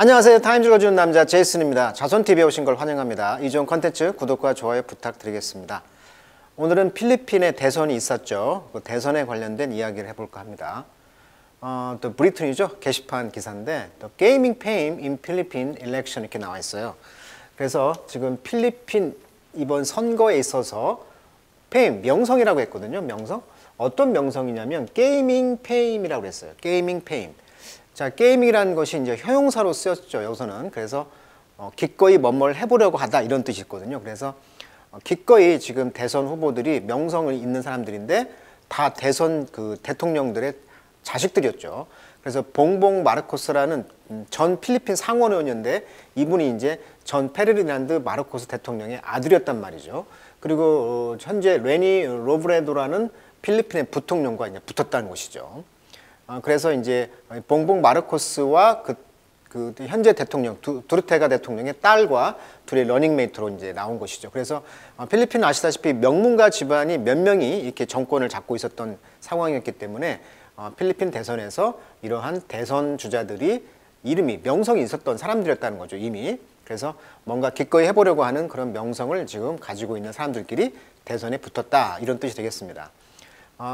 안녕하세요. 타임 읽어주는 남자 제이슨입니다. 자손TV에 오신 걸 환영합니다. 이 좋은 컨텐츠 구독과 좋아요 부탁드리겠습니다. 오늘은 필리핀에 대선이 있었죠. 그 대선에 관련된 이야기를 해볼까 합니다. 또 브리튼이죠. 게시판 기사인데 또 Gaming Fame in Philippine Election 이렇게 나와 있어요. 그래서 지금 필리핀 이번 선거에 있어서 페임, 명성이라고 했거든요. 명성? 어떤 명성이냐면 게이밍 페임이라고 그랬어요. 게이밍 페임. 자, 게이밍이라는 것이 이제 형용사로 쓰였죠. 여기서는. 그래서 기꺼이 뭔 해보려고 하다 이런 뜻이 있거든요. 그래서 기꺼이 지금 대선 후보들이 명성을 있는 사람들인데 다 대선 그 대통령들의 자식들이었죠. 그래서 봉봉 마르코스라는 전 필리핀 상원의원인데 이분이 이제 전 페르디난드 마르코스 대통령의 아들이었단 말이죠. 그리고 현재 레니 로브레도라는 필리핀의 부통령과 이제 붙었다는 것이죠. 그래서 이제 봉봉 마르코스와 그 현재 대통령 두르테가 대통령의 딸과 둘이 러닝메이트로 이제 나온 것이죠. 그래서 필리핀은 아시다시피 명문가 집안이 몇 명이 이렇게 정권을 잡고 있었던 상황이었기 때문에 필리핀 대선에서 이러한 대선 주자들이 이름이 명성이 있었던 사람들이었다는 거죠, 이미. 그래서 뭔가 기꺼이 해보려고 하는 그런 명성을 지금 가지고 있는 사람들끼리 대선에 붙었다 이런 뜻이 되겠습니다.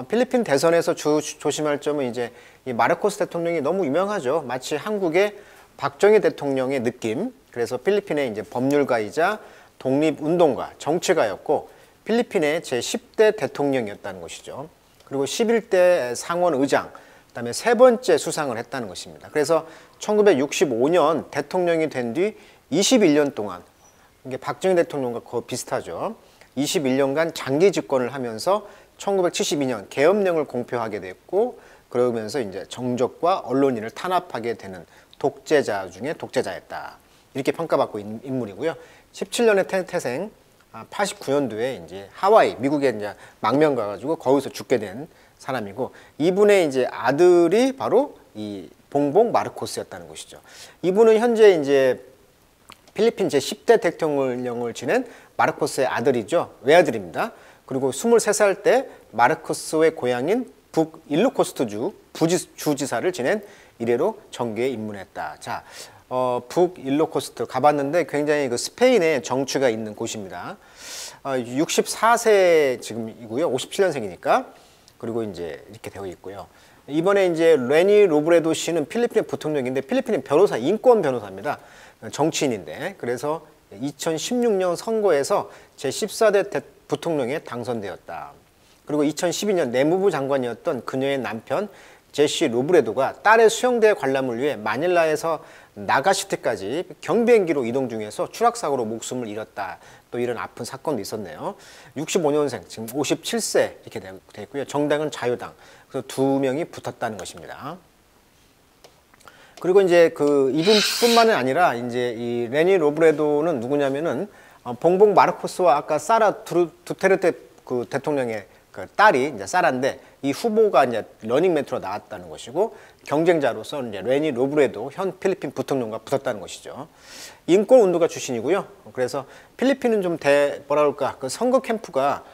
필리핀 대선에서 조심할 점은 이제 이 마르코스 대통령이 너무 유명하죠. 마치 한국의 박정희 대통령의 느낌. 그래서 필리핀의 이제 법률가이자 독립운동가, 정치가였고 필리핀의 제10대 대통령이었다는 것이죠. 그리고 11대 상원의장, 그다음에 세 번째 수상을 했다는 것입니다. 그래서 1965년 대통령이 된 뒤 21년 동안 이게 박정희 대통령과 거의 비슷하죠. 21년간 장기 집권을 하면서 1972년 계엄령을 공표하게 됐고 그러면서 이제 정적과 언론인을 탄압하게 되는 독재자 중에 독재자였다. 이렇게 평가받고 있는 인물이고요. 17년에 태생, 89년도에 이제 하와이, 미국에 이제 망명 가가지고 거기서 죽게 된 사람이고 이분의 이제 아들이 바로 이 봉봉 마르코스였다는 것이죠. 이분은 현재 이제 필리핀 제10대 대통령을 지낸 마르코스의 아들이죠. 외아들입니다. 그리고 23살 때 마르코스의 고향인 북일루코스트주 주지사를 지낸 이래로 정계에 입문했다. 자, 북일루코스트 가봤는데 굉장히 그 스페인의 정취가 있는 곳입니다. 64세 지금이고요. 57년생이니까. 그리고 이제 이렇게 되어 있고요. 이번에 이제 레니 로브레도 씨는 필리핀의 부통령인데 필리핀의 변호사, 인권 변호사입니다. 정치인인데 그래서 2016년 선거에서 제14대 부통령에 당선되었다. 그리고 2012년 내무부 장관이었던 그녀의 남편 제시 로브레도가 딸의 수영대 관람을 위해 마닐라에서 나가시티까지 경비행기로 이동 중에서 추락사고로 목숨을 잃었다. 또 이런 아픈 사건도 있었네요. 65년생, 지금 57세 이렇게 되어 있고요. 정당은 자유당. 그래서 두 명이 붙었다는 것입니다. 그리고 이제 그 이분뿐만이 아니라 이제 이 레니 로브레도는 누구냐면은 봉봉 마르코스와 아까 사라 두테르테 그 대통령의 그 딸이 이제 사라인데 이 후보가 이제 러닝메이트로 나왔다는 것이고 경쟁자로서 이제 레니 로브레도 현 필리핀 부통령과 붙었다는 것이죠. 인권 운동가 출신이고요. 그래서 필리핀은 좀 뭐라 그럴까 그 선거 캠프가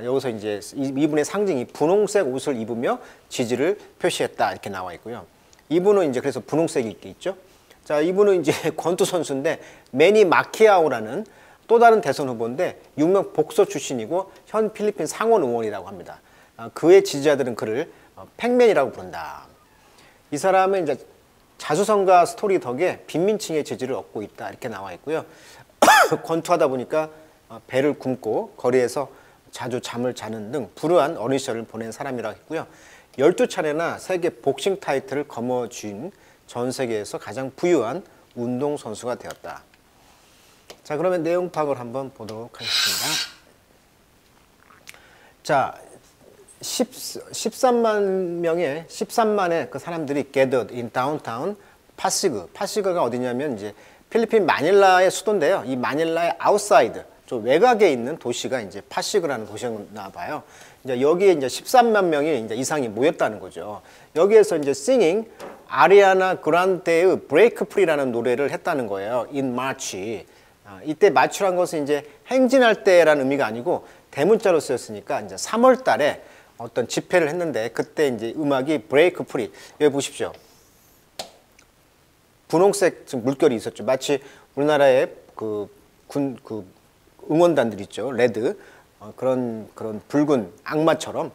여기서 이제 이분의 상징이 분홍색 옷을 입으며 지지를 표시했다 이렇게 나와 있고요. 이분은 이제 그래서 분홍색이 이렇게 있죠. 자, 이분은 이제 권투 선수인데 매니 마키아오라는 또 다른 대선 후보인데 유명 복서 출신이고 현 필리핀 상원 의원이라고 합니다. 그의 지지자들은 그를 팩맨이라고 부른다. 이 사람은 이제 자수성가 스토리 덕에 빈민층의 지지를 얻고 있다 이렇게 나와 있고요. 권투하다 보니까 배를 굶고 거리에서 자주 잠을 자는 등 불우한 어린 시절을 보낸 사람이라고 했고요. 12차례나 세계 복싱 타이틀을 거머쥔 전 세계에서 가장 부유한 운동선수가 되었다. 자, 그러면 내용 파악을 한번 보도록 하겠습니다. 자, 13만의 그 사람들이 gathered in downtown 파시그. 파시그가 어디냐면 이제 필리핀 마닐라의 수도인데요. 이 마닐라의 아웃사이드, 좀 외곽에 있는 도시가 이제 파시그라는 도시였나 봐요. 이제 여기에 이제 13만 명이 이제 이상이 모였다는 거죠. 여기에서 이제 singing 아리아나 그란데의 Break Free라는 노래를 했다는 거예요. In March. 이때 마추란 것은 이제 행진할 때라는 의미가 아니고 대문자로 쓰였으니까 이제 3월 달에 어떤 집회를 했는데 그때 이제 음악이 브레이크 프리. 여기 보십시오. 분홍색 물결이 있었죠. 마치 우리나라의 그 응원단들 있죠. 레드. 그런 붉은 악마처럼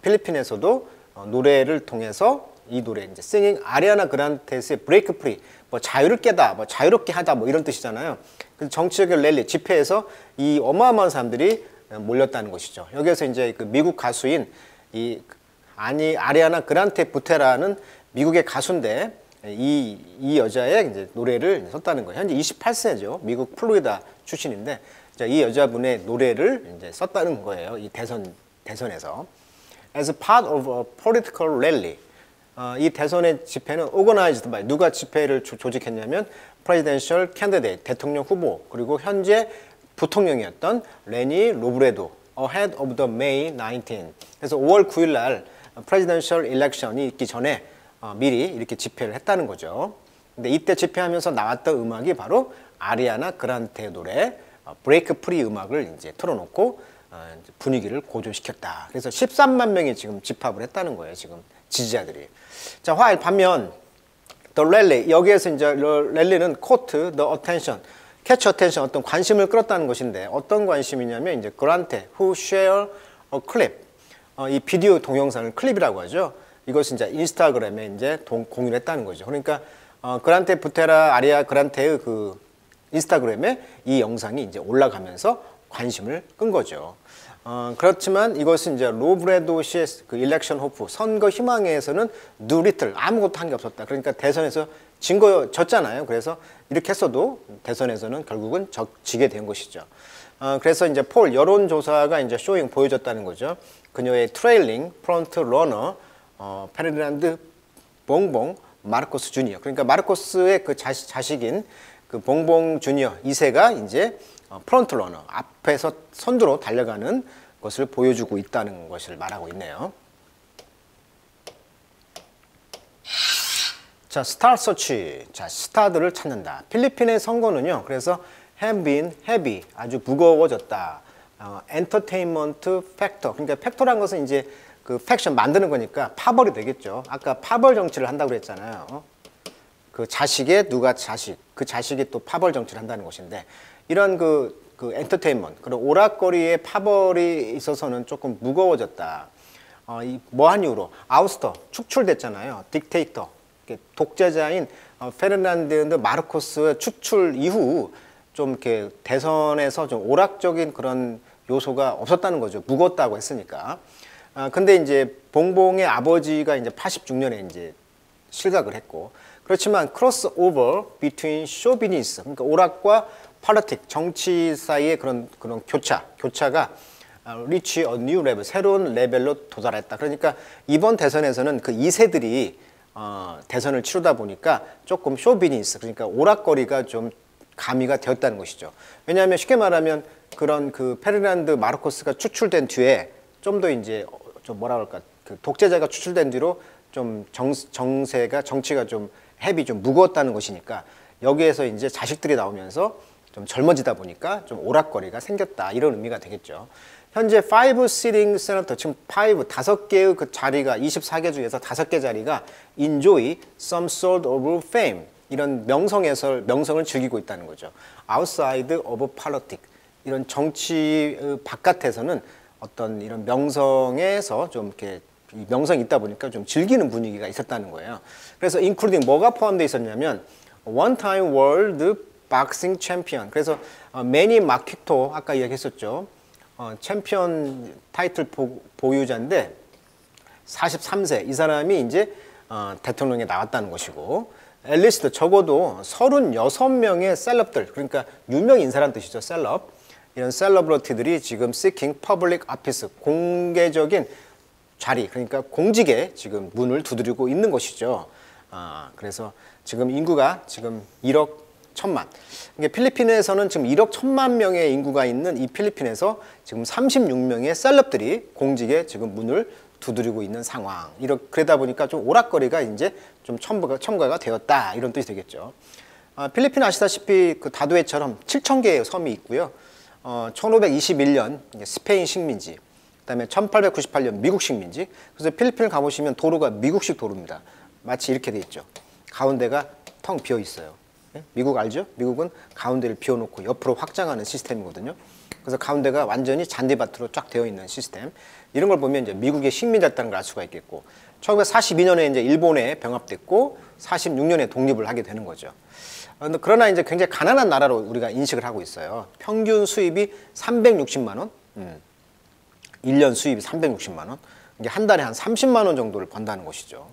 필리핀에서도 노래를 통해서 이 노래 이제 singing 아리아나 그란테스의 브레이크 프리, 뭐 자유를 깨다, 뭐 자유롭게 하다, 뭐 이런 뜻이잖아요. 그래서 정치적인 랠리 집회에서 이 어마어마한 사람들이 몰렸다는 것이죠. 여기에서 이제 그 미국 가수인 아리아나 그란테 부테라는 미국의 가수인데 이 여자의 이제 노래를 썼다는 거예요. 현재 28세죠. 미국 플로리다 출신인데 이 여자분의 노래를 이제 썼다는 거예요. 이 대선에서. As part of a political rally. 이 대선의 집회는 organized by 누가 집회를 조직했냐면 presidential candidate 대통령 후보 그리고 현재 부통령이었던 레니 로브레도 ahead of the May 19. 그래서 5월 9일 날 presidential election이 있기 전에 미리 이렇게 집회를 했다는 거죠. 근데 이때 집회하면서 나왔던 음악이 바로 아리아나 그란테의 노래 브레이크 프리 음악을 이제 틀어놓고 분위기를 고조시켰다. 그래서 13만 명이 지금 집합을 했다는 거예요. 지금 지지자들이. 자, 반면 the rally 여기에서 이제 랠리는 caught the attention, catch attention 어떤 관심을 끌었다는 것인데 어떤 관심이냐면 이제 그란테 who share a clip 이 비디오 동영상을 클립이라고 하죠. 이것은 이제 인스타그램에 이제 공유를 했다는 거죠. 그러니까 그란테 부테라 아리아 그란테의 그 인스타그램에 이 영상이 이제 올라가면서 관심을 끈 거죠. 그렇지만 이것은 이제 로브레도 씨의 그 일렉션 호프 선거 희망에서는 do little 아무것도 한 게 없었다. 그러니까 대선에서 졌잖아요. 그래서 이렇게 했어도 대선에서는 결국은 지게 된 것이죠. 그래서 이제 폴 여론조사가 이제 보여줬다는 거죠. 그녀의 트레일링 프론트 러너 페르디난드 봉봉 마르코스 주니어. 그러니까 마르코스의 그 자식인 그 봉봉 주니어 2세가 이제 프론트 러너 앞에서 선두로 달려가는 것을 보여주고 있다는 것을 말하고 있네요. 자, 스타 서치. 자, 스타들을 찾는다. 필리핀의 선거는요. 그래서 have been heavy 아주 무거워졌다. 엔터테인먼트 팩터. 그러니까 팩터란 것은 이제 그 팩션 만드는 거니까 파벌이 되겠죠. 아까 파벌 정치를 한다고 그랬잖아요. 그 자식의 그 자식이 또 파벌 정치를 한다는 것인데 이런 그 엔터테인먼트 그리고 오락거리의 파벌이 있어서는 조금 무거워졌다. 뭐한 이유로 아우스터 축출됐잖아요. 딕테이터 독재자인 페르난드 마르코스 추출 이후 좀 이렇게 대선에서 좀 오락적인 그런 요소가 없었다는 거죠. 무겁다고 했으니까. 근데 이제 봉봉의 아버지가 이제 86년에 이제 실각을 했고 그렇지만 크로스 오버 비트윈 쇼비니스 그러니까 오락과 폴리틱 정치 사이의 그런 교차가 reach a new level 새로운 레벨로 도달했다. 그러니까 이번 대선에서는 그 2세들이 대선을 치르다 보니까 조금 쇼비니스 그러니까 오락거리가 좀 가미가 되었다는 것이죠. 왜냐하면 쉽게 말하면 그런 그 페르난드 마르코스가 추출된 뒤에 좀 더 이제 좀 뭐라 그럴까 그 독재자가 추출된 뒤로 좀 정치가 좀 헤비 좀 무거웠다는 것이니까 여기에서 이제 자식들이 나오면서 좀 젊어지다 보니까 좀 오락거리가 생겼다 이런 의미가 되겠죠. 현재 5 sitting senator 지금 5개의 그 자리가 24개 중에서 5개 자리가 enjoy some sort of fame 이런 명성을 즐기고 있다는 거죠. outside of politics 이런 정치 바깥에서는 어떤 이런 명성에서 좀 이렇게 명성이 있다 보니까 좀 즐기는 분위기가 있었다는 거예요. 그래서 including 뭐가 포함되어 있었냐면 one time world boxing champion 그래서 매니 마키토 아까 이야기했었죠. 챔피언 타이틀 보유자인데 43세 이 사람이 이제 대통령에 나왔다는 것이고 앨리스트 적어도 36명의 셀럽들 그러니까 유명 인사란 뜻이죠. 셀럽 이런 셀러브리티들이 지금 seeking public office 공개적인 자리 그러니까 공직에 지금 문을 두드리고 있는 것이죠. 그래서 지금 인구가 지금 1억 1천만. 그러니까 필리핀에서는 지금 1억 1천만 명의 인구가 있는 이 필리핀에서 지금 36명의 셀럽들이 공직에 지금 문을 두드리고 있는 상황. 그러다 보니까 좀 오락거리가 이제 좀 첨가가 되었다 이런 뜻이 되겠죠. 필리핀 아시다시피 그 다도해처럼 7,000개의 섬이 있고요. 1521년 스페인 식민지, 그다음에 1898년 미국 식민지. 그래서 필리핀을 가보시면 도로가 미국식 도로입니다. 마치 이렇게 돼 있죠. 가운데가 텅 비어 있어요. 예? 미국 알죠? 미국은 가운데를 비워놓고 옆으로 확장하는 시스템이거든요. 그래서 가운데가 완전히 잔디밭으로 쫙 되어 있는 시스템. 이런 걸 보면 이제 미국의 식민지였다는 걸 알 수가 있겠고, 1942년에 이제 일본에 병합됐고 46년에 독립을 하게 되는 거죠. 그러나 이제 굉장히 가난한 나라로 우리가 인식을 하고 있어요. 평균 수입이 360만 원, 1년 수입이 360만 원, 이게 한 달에 한 30만 원 정도를 번다는 것이죠.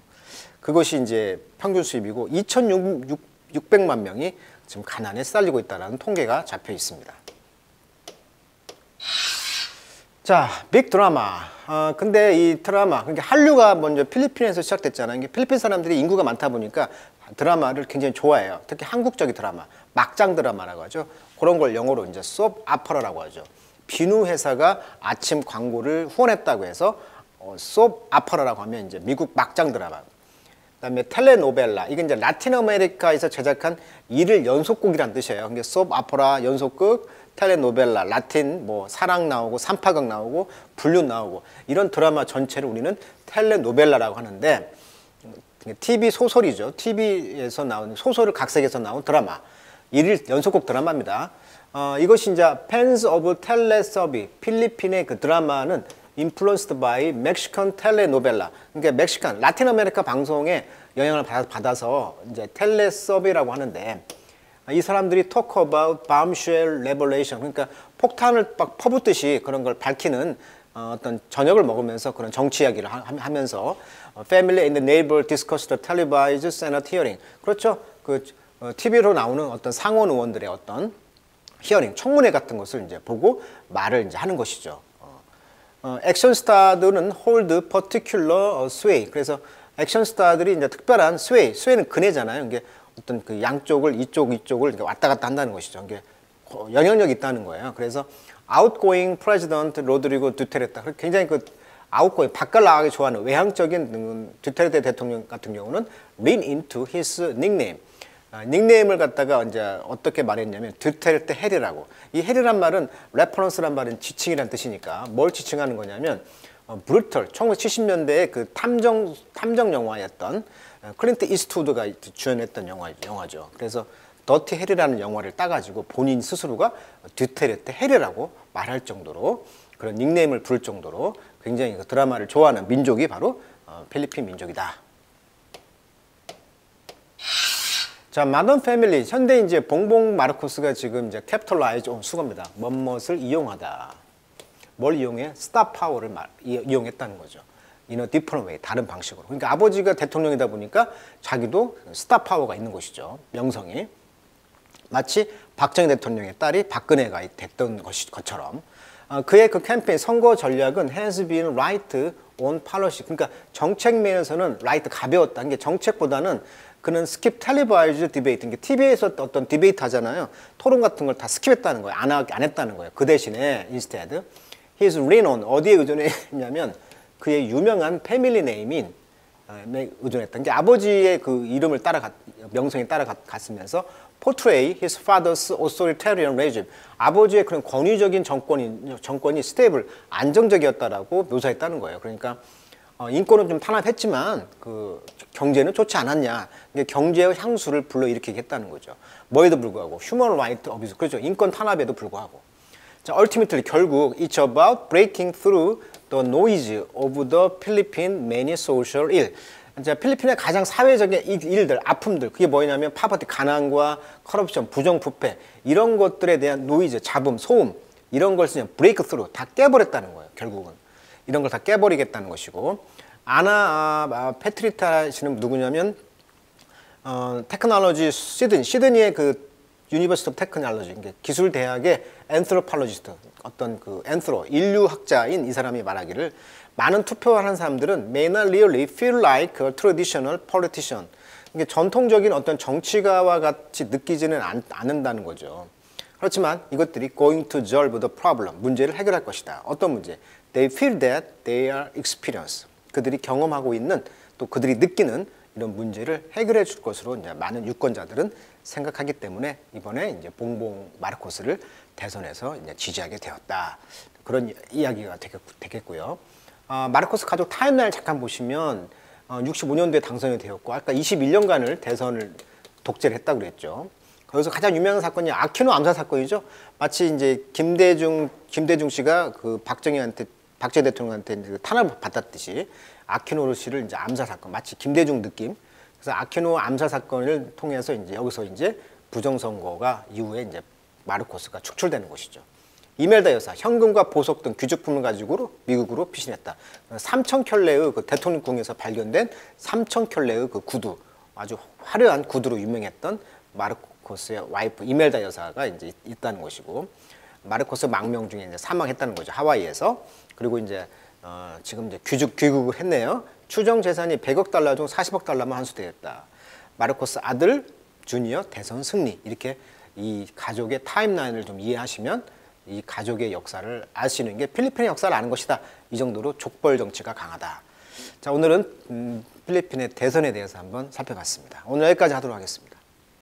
그것이 이제 평균 수입이고 2,600만 명이 지금 가난에 시달리고 있다는 통계가 잡혀 있습니다. 자, 빅 드라마. 근데 이 드라마, 그러니까 한류가 먼저 필리핀에서 시작됐잖아요. 이게 필리핀 사람들이 인구가 많다 보니까 드라마를 굉장히 좋아해요. 특히 한국적인 드라마, 막장 드라마라고 하죠. 그런 걸 영어로 이제 소프 아퍼라라고 하죠. 비누 회사가 아침 광고를 후원했다고 해서 소프 아퍼라라고 하면 이제 미국 막장 드라마. 그다음에 텔레노벨라, 이게 이제 라틴 아메리카에서 제작한 일일 연속극이란 뜻이에요. 그게 소프 아퍼라 연속극, 텔레노벨라, 라틴 뭐 사랑 나오고 삼파극 나오고 불륜 나오고 이런 드라마 전체를 우리는 텔레노벨라라고 하는데, TV 소설이죠. TV에서 나오는 소설을 각색해서 나온 드라마, 일일 연속극 드라마입니다. 이것이 이제 Fans of Teleservi, 필리핀의 그 드라마는 influenced by Mexican telenovela. 그러니까 멕시칸, 라틴 아메리카 방송에 영향을 받아서 이제 텔레서비라고 하는데, 이 사람들이 talk about bombshell revelation, 그러니까 폭탄을 막 퍼붓듯이 그런 걸 밝히는 어떤 저녁을 먹으면서 그런 정치 이야기를 하면서 family and the neighbor discuss the televised Senate hearing. 그렇죠. 그 TV로 나오는 어떤 상원 의원들의 어떤 히어링, 청문회 같은 것을 이제 보고 말을 이제 하는 것이죠. 액션 스타들은 hold particular sway. 그래서 액션 스타들이 이제 특별한 sway는 그네잖아요. 이게 어떤 그 양쪽을 이쪽을 이렇게 왔다 갔다 한다는 것이죠. 이게 영향력이 있다는 거예요. 그래서 outgoing president 로드리고 두테르테, 굉장히 그 outgoing, 밖을 나가기 좋아하는 외향적인 두테르테 대통령 같은 경우는 lean into his nickname. 닉네임을 갖다가 이제 어떻게 말했냐면 두테르테 헬이라고. 이 헬이란 말은 레퍼런스란 말은 지칭이란 뜻이니까 뭘 지칭하는 거냐면 브루털, 1970년대에 그 탐정 영화였던 클린트 이스트우드가 주연했던 영화죠. 그래서 더티 헬이라는 영화를 따가지고 본인 스스로가 두테르테 헬이라고 말할 정도로, 그런 닉네임을 부를 정도로 굉장히 그 드라마를 좋아하는 민족이 바로 필리핀 민족이다. 자, 마던 패밀리, 현대 이제 봉봉 마르코스가 지금 이제 캡털라이즈 온 수거입니다. 뭐뭇을 이용하다. 뭘 이용해? 스타 파워를 이용했다는 거죠. In a different way, 다른 방식으로. 그러니까 아버지가 대통령이다 보니까 자기도 스타 파워가 있는 것이죠. 명성이. 마치 박정희 대통령의 딸이 박근혜가 됐던 것처럼. 그의 그 캠페인, 선거 전략은 has been right on policy. 그러니까 정책 면에서는 right, 가벼웠다. 이게 정책보다는 그는 스킵 텔레바이즈 디베이트, 그러니까 TV에서 어떤 디베이트 하잖아요. 토론 같은 걸 다 스킵했다는 거예요. 안 했다는 거예요. 그 대신에 instead he's lean on, 어디에 의존했냐면 그의 유명한 패밀리 네임인 의존했던 게, 아버지의 그 이름을 명성이 따라갔으면서 portray his father's authoritarian regime, 아버지의 그런 권위적인 정권이 스테이블, 안정적이었다라고 묘사했다는 거예요. 그러니까 인권은 좀 탄압했지만 그 경제는 좋지 않았냐, 경제의 향수를 불러일으키게 했다는 거죠. 뭐에도 불구하고 human right abuse, 그렇죠. 인권 탄압에도 불구하고. 자, ultimately 결국 it's about breaking through the noise of the Philippine many social ill. 이제 필리핀의 가장 사회적인 일들, 아픔들, 그게 뭐냐면 파버티, 가난과 커럽션, 부정부패, 이런 것들에 대한 노이즈, 잡음, 소음, 이런 걸 그냥 브레이크 스루, 다 깨버렸다는 거예요. 결국은 이런 걸 다 깨버리겠다는 것이고, 아나 페트리타 씨는 누구냐면 테크놀로지 시드니의 그 유니버시티 오브 테크놀로지, 기술 대학의 앤트로팔로지스트, 어떤 그 인류학자인 이 사람이 말하기를, 많은 투표하는 사람들은 may not really feel like a traditional politician. 이게 전통적인 어떤 정치가와 같이 느끼지는 않는다는 거죠. 그렇지만 이것들이 going to solve the problem, 문제를 해결할 것이다. 어떤 문제? They feel that they are experience. 그들이 경험하고 있는, 또 그들이 느끼는 이런 문제를 해결해 줄 것으로 이제 많은 유권자들은 생각하기 때문에 이번에 이제 봉봉 마르코스를 대선에서 이제 지지하게 되었다. 그런 이야기가 되겠고요. 마르코스 가족 타임라인을 잠깐 보시면 65년도에 당선이 되었고, 아까 21년간을 대선을 독재를 했다고 그랬죠. 거기서 가장 유명한 사건이 아키노 암살 사건이죠. 마치 이제 김대중 씨가 그 박정희 대통령한테 이제 탄압을 받았듯이 아키노 씨를 이제 암살 사건, 마치 김대중 느낌. 그래서 아키노 암살 사건을 통해서 이제 여기서 이제 부정선거가 이후에 이제 마르코스가 축출되는 것이죠. 이멜다 여사, 현금과 보석 등 귀족품을 가지고 미국으로 피신했다. 3,000켤레의 그 대통령궁에서 발견된 3,000켤레의 그 구두, 아주 화려한 구두로 유명했던 마르코스의 와이프 이멜다 여사가 이제 있다는 것이고, 마르코스 망명 중에 이제 사망했다는 거죠. 하와이에서. 그리고 이제 지금 이제 귀국을 했네요. 추정 재산이 100억 달러 중 40억 달러만 환수되었다. 마르코스 아들 주니어 대선 승리. 이렇게 이 가족의 타임라인을 좀 이해하시면 이 가족의 역사를 알 수 있는 게 필리핀의 역사를 아는 것이다. 이 정도로 족벌 정치가 강하다. 자, 오늘은 필리핀의 대선에 대해서 한번 살펴봤습니다. 오늘 여기까지 하도록 하겠습니다.